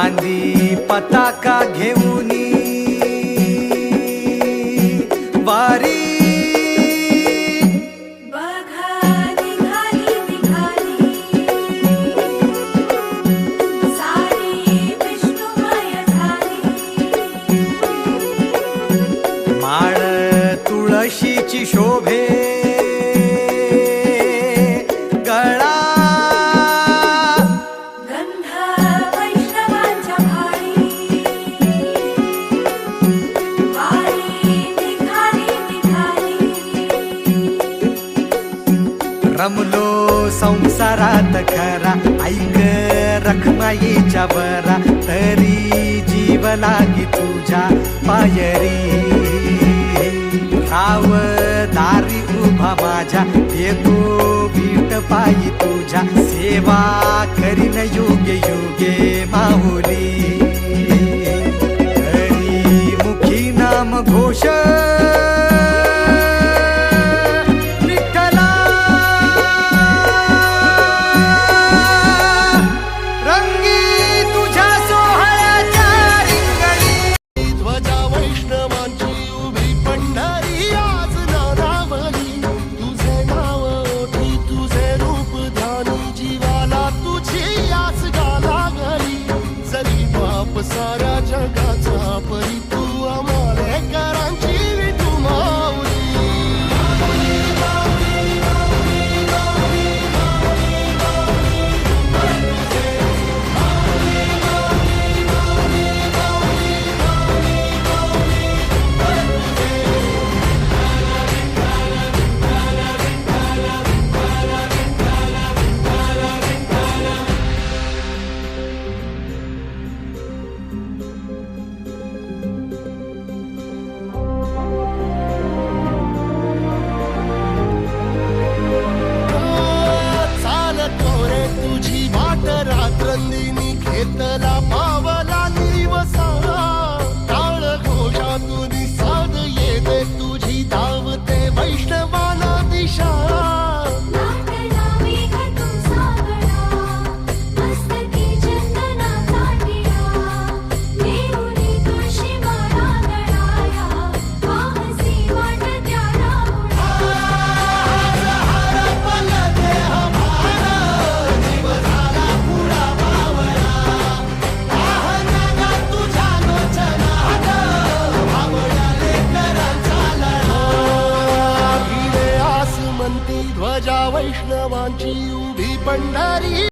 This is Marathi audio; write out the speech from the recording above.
खांदी पताका घेऊनी वारी माळ तुळशीची शोभे गळा गंध वैष्णवांच्या भाळी वारी निघाली रमलो संसारात खरा ऐक रखमाईच्या बरा तरी जीव लागी तुझ्या पायरी राव दारी उभा माझ्या येतो बीट पायी तुझ्या सेवा करीन योग्य योगे माहुली हरी मुखी नाम घोष साऱ्या जगाचा परी तू आम्हाला करांची विठू माऊली रात्रंदिनी घेतला पावला दिवसा टाळ घोषातून साध येते तुझी धावते वैष्णवाना दिशा ध्वजा वैष्णवांची उभी पंढरी